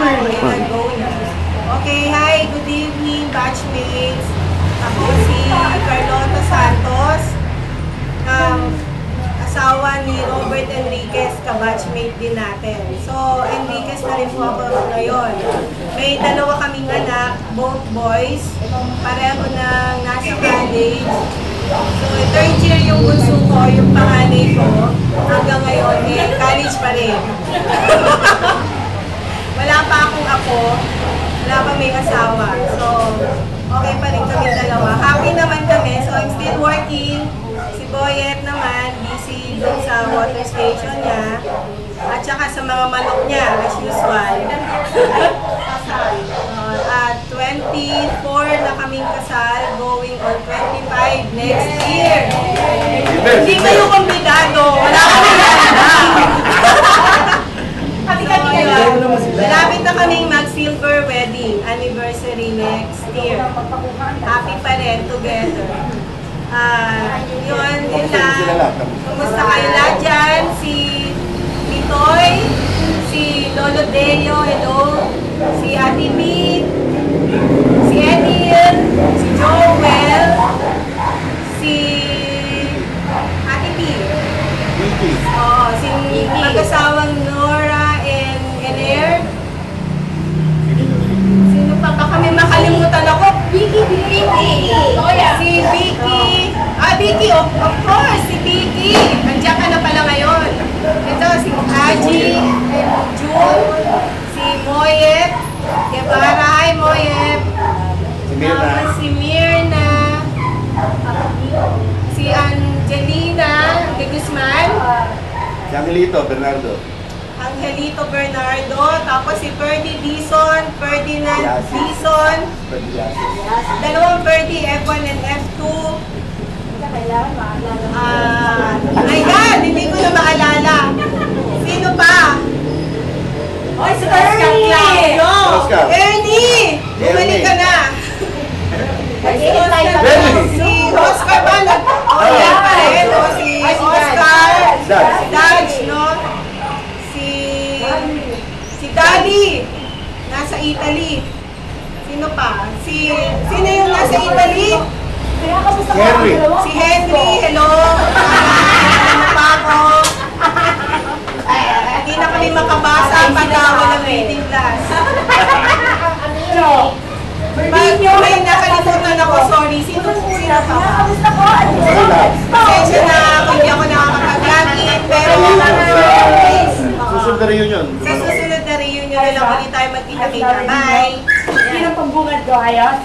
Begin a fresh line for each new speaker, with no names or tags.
Okay, hi, good evening, batchmates. Ako si Carlota Santos, asawa ni Robert Enriquez, ka-batchmate din natin. So, Enriquez na rin po ako ngayon. May dalawa kaming anak, both boys, pareho na nasa college. So, third year yung bunso ko, yung panganay ko, hanggang ngayon, college pa rin. Wala pa akong apo, wala pa may asawa. So, okay pa rin kami dalawa. Happy naman kami, so I'm still working. Si Boyet naman, busy dun sa water station niya. At saka sa mga manok niya, as usual. At 24 na kaming kasal, going on 25 next year. Hindi kayo kumbidado, wala kami nalala. Malapit na kaming mag-silver wedding anniversary next year. Happy pa rin together. Yun lang. Kumusta kayo lahat dyan? Si Toy, si Lolo Deo, hello. Si Ate Meet, si Edil, si Joel, si Ate P. Si mag-asawang Nora and Ener. Sino pa? Baka may makalimutan ako. Vicky. Si Vicky. Vicky, of course, si Vicky. Andiyan ka na pala ngayon. Ito, si Aji, June, si Moyet, Guevara, hi Moyet. Si Mirna, si Angelina de Guzman.
Si Angelito Bernardo.
Angelito Bernardo, tapos si Ferdy Dizon, Ferdinand Dizon. Dalawang Ferdy, F1 and F2. My God, hindi ko na maalala. Sino pa? Oh, si Ernie! Ernie! Bumalik ka na! Si Oscar ba? Yan pa rin. Si Oscar, si Dodge, no? Si Daddy, nasa Italy. Sino pa? Sino yung nasa Italy?
Henry.
Si Henry, hello. Ano pa ako? Hindi na kami makabasa pag walang reading class. May nakalimutan ako, sorry. Sino pa? Pasensya na kung hindi ako nakakapag-login. Pero
Susunod na reunion.
sa susunod na reunion na lang ulit tayo magkita-kita. Bye!
Sino pambungad ko, ayos?